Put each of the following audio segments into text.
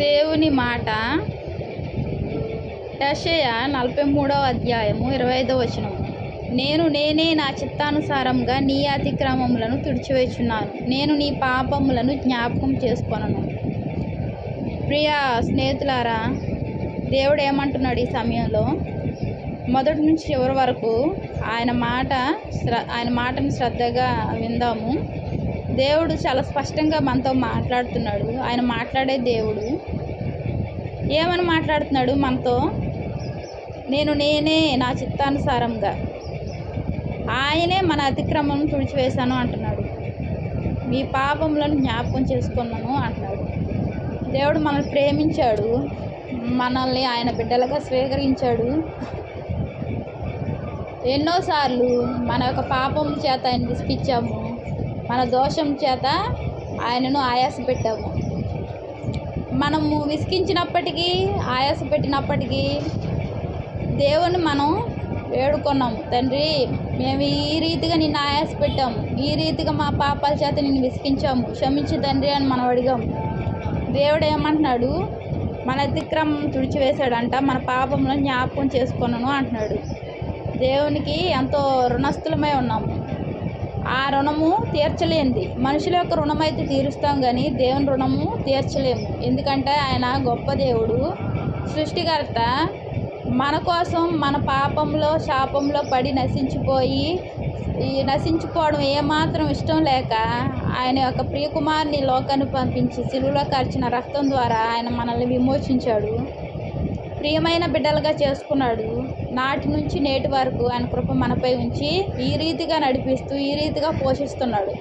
దేవుని మాట యెషయా 43వ అధ్యాయము 25వ వచనం. నేనే నా చిత్తానుసారంగా నీ అతిక్రమములను తుడిచివేచున్నాను, నేను నీ పాపములను జ్ఞాపకం చేసుకొనను. ప్రియ స్నేహితులారా, దేవుడు ఏమంటున్నాడు ఈ సమయంలో? మొదటి నుంచి చివరి వరకు ఆయన మాటను శ్రద్ధగా విందాము. దేవుడు చాలా స్పష్టంగా మనతో మాట్లాడుతున్నాడు. ఆయన మాట్లాడే దేవుడు. ఏమని మాట్లాడుతున్నాడు మనతో? నేనే నా చిత్తానుసారంగా, ఆయనే మన అతిక్రమం తుడిచివేశాను అంటున్నాడు. మీ పాపములను జ్ఞాపకం చేసుకున్నాను అంటున్నాడు. దేవుడు మనల్ని ప్రేమించాడు, మనల్ని ఆయన బిడ్డలుగా స్వీకరించాడు. ఎన్నోసార్లు మన యొక్క పాపం చేత ఆయన విసిగించాము, మన దోషం చేత ఆయనను ఆయాస పెట్టాము. మనము విసిగించినప్పటికీ, ఆయాస పెట్టినప్పటికీ దేవుని మనం వేడుకున్నాము. తండ్రి, మేము ఈ రీతిగా నిన్ను ఆయాస పెట్టాము, ఈ రీతిగా మా పాపాల చేత నిన్ను విసిగించాము, క్షమించు తండ్రి అని మనం అడిగాము. దేవుడు ఏమంటున్నాడు? మన అతిక్రమం తుడిచివేశాడంట, మన పాపములను జ్ఞాపకం చేసుకున్నాను అంటున్నాడు. దేవునికి ఎంతో రుణస్థులమై ఉన్నాము. ఆ రుణము తీర్చలేంది. మనుషుల యొక్క రుణం అయితే తీరుస్తాం, కానీ దేవుని రుణము తీర్చలేము. ఎందుకంటే ఆయన గొప్ప దేవుడు, సృష్టికర్త. మన కోసం మన పాపంలో శాపంలో పడి నశించిపోవడం ఏమాత్రం ఇష్టం లేక ఆయన యొక్క ప్రియకుమారుని లోకాన్ని పంపించి సిలువలో కార్చిన రక్తం ద్వారా ఆయన మనల్ని విమోచించాడు, ప్రియమైన బిడ్డలుగా చేసుకున్నాడు. నాటి నుంచి నేటి వరకు ఆయన కృప మనపై ఉంచి ఈ రీతిగా నడిపిస్తూ, ఈ రీతిగా పోషిస్తున్నాడు.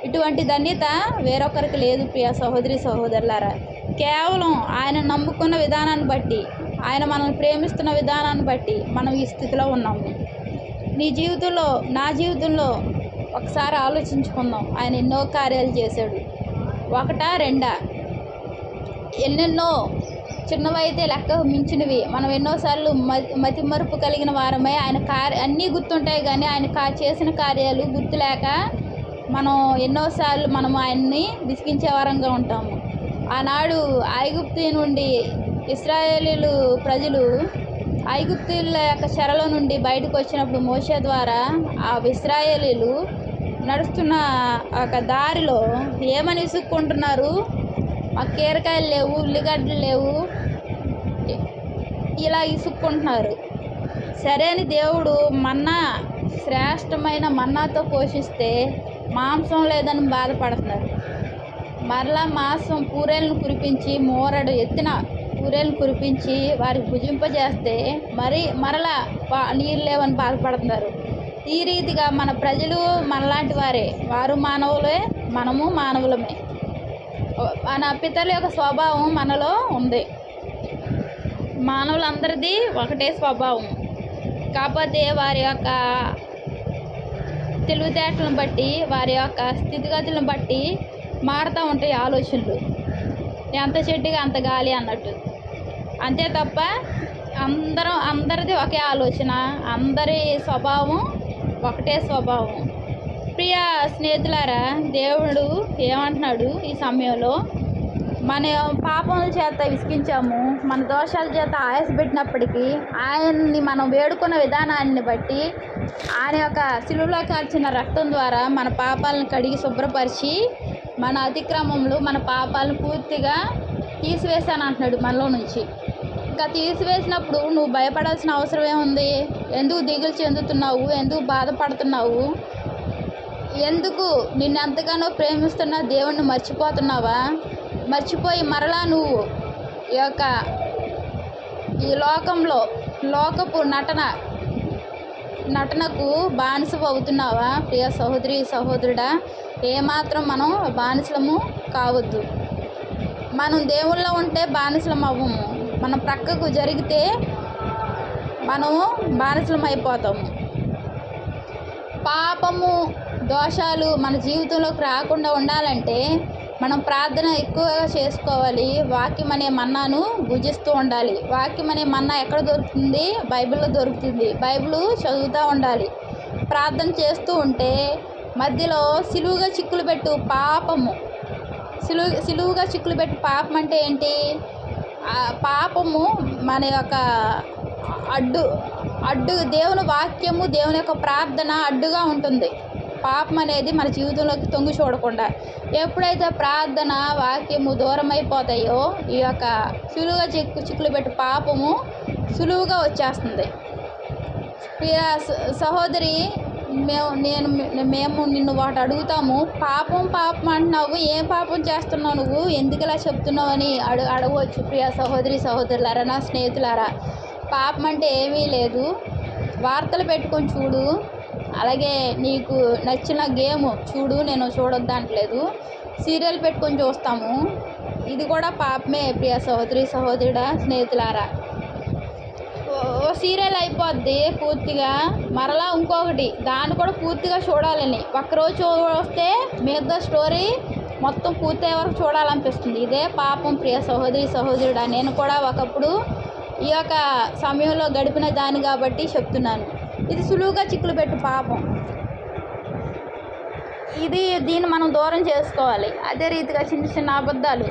ఇటువంటి ధన్యత వేరొకరికి లేదు. ప్రియ సహోదరి సహోదరులారా, కేవలం ఆయన నమ్ముకున్న విధానాన్ని బట్టి, ఆయన మనల్ని ప్రేమిస్తున్న విధానాన్ని బట్టి మనం ఈ స్థితిలో ఉన్నాము. నీ జీవితంలో, నా జీవితంలో ఒకసారి ఆలోచించుకుందాం. ఆయన ఎన్నో కార్యాలు చేశాడు. ఒకటా రెండా? ఎన్నెన్నో. చిన్నవైతే లెక్క మించినవి. మనం ఎన్నోసార్లు మతి మరుపు కలిగిన వారమై ఆయన అన్నీ గుర్తుంటాయి, కానీ ఆయన చేసిన కార్యాలు గుర్తులేక మనం ఎన్నోసార్లు ఆయన్ని విసిగించే వారంగా ఉంటాము. ఆనాడు ఐగుప్తు నుండి ఇశ్రాయేలీలు ప్రజలు ఐగుప్తుల యొక్క చెరలో నుండి బయటకు వచ్చినప్పుడు మోషే ద్వారా ఆ ఇశ్రాయేలీలు నడుస్తున్న ఒక దారిలో ఏమని విసుక్కుంటున్నారు? మాకు కీరకాయలు లేవు, ఉల్లిగడ్డలు లేవు, ఇలా ఇసుక్కుంటున్నారు. సరే అని దేవుడు మన్నా, శ్రేష్టమైన మన్నాతో పోషిస్తే మాంసం లేదని బాధపడుతున్నారు. మరలా మాంసం పూరేలను కురిపించి, మోరడు ఎత్తిన పూరేలను కురిపించి వారికి భుజింపజేస్తే మరలా నీళ్ళు లేవని బాధపడుతున్నారు. ఈ రీతిగా మన ప్రజలు మనలాంటి వారే. వారు మానవులే, మనము మానవులమే. మన పితరుల యొక్క స్వభావం మనలో ఉంది. మానవులందరిది ఒకటే స్వభావం. కాకపోతే వారి యొక్క తెలివితేటలను బట్టి, వారి యొక్క స్థితిగతులను బట్టి మారుతూ ఉంటాయి ఆలోచనలు. ఎంత చెట్టుగా అంత గాలి అన్నట్టు. అంతే తప్ప అందరిది ఒకే ఆలోచన, అందరి స్వభావం ఒకటే స్వభావం. ప్రియ స్నేహితులారా, దేవుడు ఏమంటున్నాడు ఈ సమయంలో? మన పాపముల చేత విసిగించాము, మన దోషాల చేత ఆయాసపెట్టినప్పటికీ ఆయన్ని మనం వేడుకున్న విధానాన్ని బట్టి, ఆయన యొక్క సిలువలో కార్చిన రక్తం ద్వారా మన పాపాలను కడిగి శుభ్రపరిచి, మన అతిక్రమములు, మన పాపాలను పూర్తిగా తీసివేశాను అంటున్నాడు మనలో నుంచి. ఇంకా తీసివేసినప్పుడు నువ్వు భయపడాల్సిన అవసరం ఏముంది? ఎందుకు దిగులు చెందుతున్నావు? ఎందుకు బాధపడుతున్నావు? ఎందుకు నిన్నెంతగానో ప్రేమిస్తున్న దేవుణ్ణి మర్చిపోతున్నావా? మర్చిపోయి మరలా నువ్వు ఈ లోకపు నటనకు బానిస అవుతున్నావా? ప్రియ సహోదరి సహోదరుడా, ఏమాత్రం మనం బానిసలము కావద్దు. మనం దేవుళ్ళో ఉంటే బానిసలం అవ్వము. మనం ప్రక్కకు జరిగితే మనము బానిసలం అయిపోతాము. పాపము, దోషాలు మన జీవితంలోకి రాకుండా ఉండాలంటే మనం ప్రార్థన ఎక్కువగా చేసుకోవాలి. వాక్యం అనే మన్నాను భుజిస్తూ ఉండాలి. వాక్యం అనే మన్నా ఎక్కడ దొరుకుతుంది? బైబిల్లో దొరుకుతుంది. బైబిల్ చదువుతూ ఉండాలి. ప్రార్థన చేస్తూ ఉంటే మధ్యలో సిలువుగా చిక్కులు పెట్టు పాపము, సిలువుగా చిక్కులు పెట్టు పాపం అంటే ఏంటి? ఆ పాపము మన యొక్క అడ్డు అడ్డు దేవుని వాక్యము, దేవుని యొక్క ప్రార్థన అడ్డుగా ఉంటుంది. పాపం అనేది మన జీవితంలోకి తొంగి చూడకుండా ఎప్పుడైతే ప్రార్థన వాక్యము దూరం అయిపోతాయో ఈ యొక్క సులువుగా చిక్కులు పెట్టి పాపము సులువుగా వచ్చేస్తుంది. ప్రియ సహోదరి, మేము నిన్ను వాటి అడుగుతాము. పాపం అంటున్నావు, ఏం పాపం చేస్తున్నావు నువ్వు, ఎందుకు ఇలా చెప్తున్నావు అని అడగవచ్చు. ప్రియ సహోదరులారా, నా స్నేహితులారా, పాపం అంటే ఏమీ లేదు. వార్తలు పెట్టుకొని చూడు, అలాగే నీకు నచ్చిన గేమ్ చూడు, నేను చూడొద్దంటలేదు. సీరియల్ పెట్టుకొని చూస్తాము, ఇది కూడా పాపమే. ప్రియ సహోదరుడా, స్నేహితులారా, ఓ సీరియల్ అయిపోద్ది పూర్తిగా, మరలా ఇంకొకటి దాన్ని కూడా పూర్తిగా చూడాలని ఒక్కరోజు చూస్తే మిగతా స్టోరీ మొత్తం పూర్తయ్యే వరకు చూడాలనిపిస్తుంది. ఇదే పాపం. ప్రియ సహోదరుడా, నేను కూడా ఒకప్పుడు ఈ యొక్క సమయంలో గడిపిన దాన్ని కాబట్టి చెప్తున్నాను. ఇది సులువుగా చిక్కులు పెట్టు పాపం. దీన్ని మనం దూరం చేసుకోవాలి. అదే రీతిగా చిన్న చిన్న అబద్ధాలు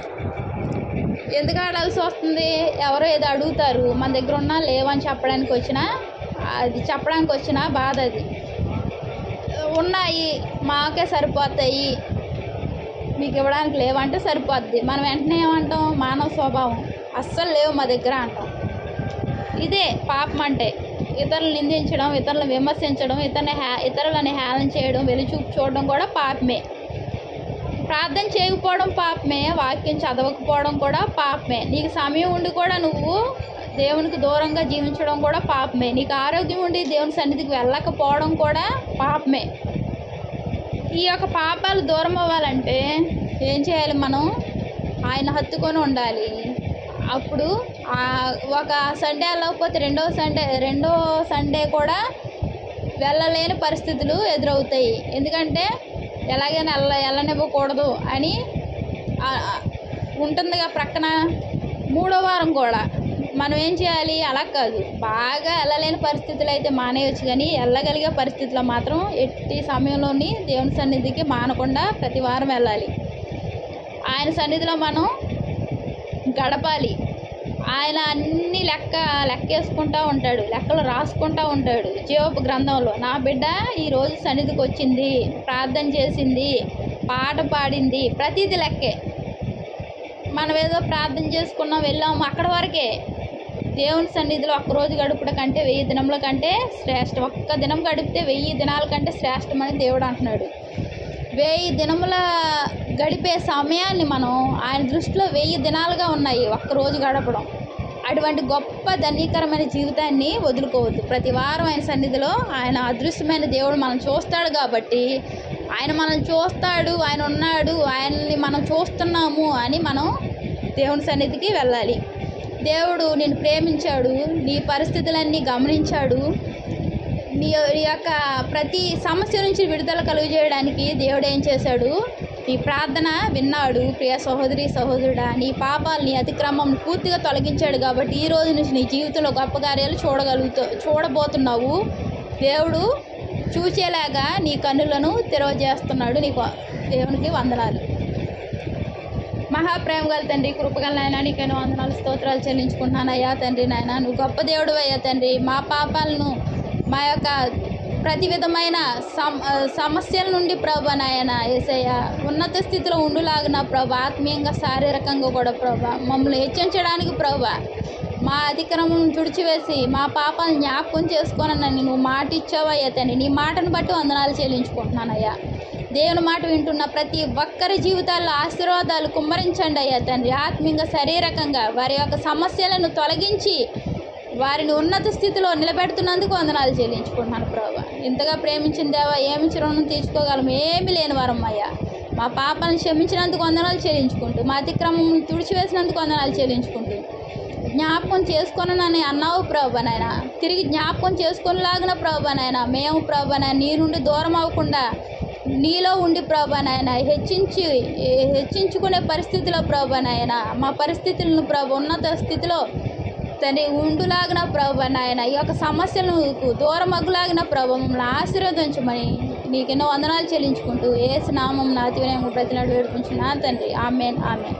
ఎందుకు ఆడాల్సి వస్తుంది? ఎవరో ఏదో అడుగుతారు, మన దగ్గర ఉన్నా లేవని చెప్పడానికి వచ్చినా బాధ. అది ఉన్నాయి మాకే సరిపోతాయి, మీకు ఇవ్వడానికి లేవంటే సరిపోద్ది. మనం వెంటనే ఏమంటాం? మానవ స్వభావం, అస్సలు లేవు మా దగ్గర అంటాం. ఇదే పాపం అంటే. ఇతరులను నిందించడం, ఇతరులను విమర్శించడం, ఇతరులని హేళన చేయడం, వెలుచూపు చూడడం కూడా పాపమే. ప్రార్థన చేయకపోవడం పాపమే, వాక్యం చదవకపోవడం కూడా పాపమే. నీకు సమయం ఉండి కూడా నువ్వు దేవునికి దూరంగా జీవించడం కూడా పాపమే. నీకు ఆరోగ్యం ఉండి దేవుని సన్నిధికి వెళ్ళకపోవడం కూడా పాపమే. ఈ యొక్క పాపాలు దూరం అవ్వాలంటే ఏం చేయాలి? మనం ఆయన హత్తుకొని ఉండాలి. అప్పుడు ఒక సండే వెళ్ళకపోతే రెండో సండే కూడా వెళ్ళలేని పరిస్థితులు ఎదురవుతాయి. ఎందుకంటే ఎలాగైనా వెళ్ళనివ్వకూడదు అని ఉంటుందిగా ప్రక్కన. మూడో వారం కూడా మనం ఏం చేయాలి? అలా కాదు, బాగా వెళ్ళలేని పరిస్థితులు అయితే మానేయచ్చు, కానీ వెళ్ళగలిగే పరిస్థితుల్లో మాత్రం ఎట్టి సమయంలోని దేవుని సన్నిధికి మానకుండా ప్రతి వారం వెళ్ళాలి. ఆయన సన్నిధిలో మనం గడపాలి. ఆయన అన్ని లెక్కేసుకుంటూ ఉంటాడు, లెక్కలు రాసుకుంటూ ఉంటాడు జీవపు గ్రంథంలో. నా బిడ్డ ఈరోజు సన్నిధికి వచ్చింది, ప్రార్థన చేసింది, పాట పాడింది, ప్రతిదీ లెక్కే. మనం ఏదో ప్రార్థన చేసుకున్నాం, వెళ్ళాము, అక్కడ వరకే. దేవుని సన్నిధిలో ఒక్కరోజు గడుపుట కంటే 1000 దినముల కంటే శ్రేష్టం. ఒక్క దినం గడిపితే 1000 దినాల కంటే శ్రేష్టమని దేవుడు అంటున్నాడు. 1000 దినముల గడిపే సమయాన్ని మనం ఆయన దృష్టిలో 1000 దినాలుగా ఉన్నాయి ఒక్కరోజు గడపడం. అటువంటి గొప్ప ధన్యకరమైన జీవితాన్ని వదులుకోవద్దు. ప్రతి వారం ఆయన సన్నిధిలో ఆయన అదృశ్యమైన దేవుడు మనం చూస్తాడు కాబట్టి, ఆయన మనం చూస్తాడు, ఆయన ఉన్నాడు, ఆయన్ని మనం చూస్తున్నాము అని మనం దేవుని సన్నిధికి వెళ్ళాలి. దేవుడు నిన్ను ప్రేమించాడు, నీ పరిస్థితులన్నీ గమనించాడు. నీ యొక్క ప్రతి సమస్య నుంచి విడుదల కలుగజేయడానికి దేవుడు ఏం చేశాడు? నీ ప్రార్థన విన్నాడు. ప్రియ సహోదరుడా, నీ పాపాలు, నీ అతిక్రమం పూర్తిగా తొలగించాడు కాబట్టి ఈ రోజు నుంచి నీ జీవితంలో గొప్ప కార్యాలు చూడబోతున్నావు. దేవుడు చూచేలాగా నీ కన్నులను తెరవజేస్తున్నాడు. నీకు దేవునికి వందనాలు. మహాప్రేమ గల తండ్రి, కృపగల నాయన, నీకైనా వందనాలు, స్తోత్రాలు చెల్లించుకుంటున్నాను అయ్యా తండ్రి. నాయన, నువ్వు గొప్ప దేవుడు అయ్యా తండ్రి. మా పాపాలను, మా యొక్క ప్రతి విధమైన సమస్యల నుండి ప్రభా నాయన యేసయ్య ఉన్నత స్థితిలో ఉండులాగిన ప్రభా, ఆత్మీయంగా శారీరకంగా కూడా ప్రభా మమ్మల్ని హెచ్చించడానికి ప్రభా, మా అతిక్రమం తుడిచివేసి మా పాపాలను జ్ఞాపకం చేసుకోనని నువ్వు మాట ఇచ్చావయ్యా తండ్రి. నీ మాటను బట్టి వందనాలు చెల్లించుకుంటున్నానయ్యా. దేవుని మాట వింటున్న ప్రతి ఒక్కరి జీవితాల్లో ఆశీర్వాదాలు కుమ్మరించండి అయ్యా తండ్రి. ఆత్మీయంగా శారీరకంగా వారి యొక్క సమస్యలను తొలగించి వారిని ఉన్నత స్థితిలో నిలబెడుతున్నందుకు వందనాలు చెల్లించుకుంటున్నాను ప్రభా. ఇంతగా ప్రేమించిన దేవా, ఏమి రుణం తీర్చుకోగలం? ఏమి లేని వారం అయ్యా. మా పాపాలను క్షమించినందుకు వందనాలు చెల్లించుకుంటూ, మా అతిక్రమం తుడిచివేసినందుకు వందనాలు చెల్లించుకుంటూ, జ్ఞాపకం చేసుకొనని అన్నావు ప్రభా నాయన. తిరిగి జ్ఞాపకం చేసుకొనిలాగిన ప్రభా నాయన మేము ప్రభా నాయన నీ నుండి దూరం అవ్వకుండా నీలో ఉండి ప్రభా నాయన హెచ్చించుకునే పరిస్థితిలో ప్రభా నాయన మా పరిస్థితులను ప్రభా ఉన్నత స్థితిలో తండ్రి ఉండులాగిన ప్రభా నాయన ఈ యొక్క సమస్యలకు దూరం అగ్గులాగిన ప్రభా మమ్మల్ని ఆశీర్వదించమని నీకెన్నో వందనాలు చెల్లించుకుంటూ యేసు నామం నా అతి వినయంగా ప్రతినాడు వేడుకుంటున్నాను తండ్రి. ఆమేన్, ఆమేన్.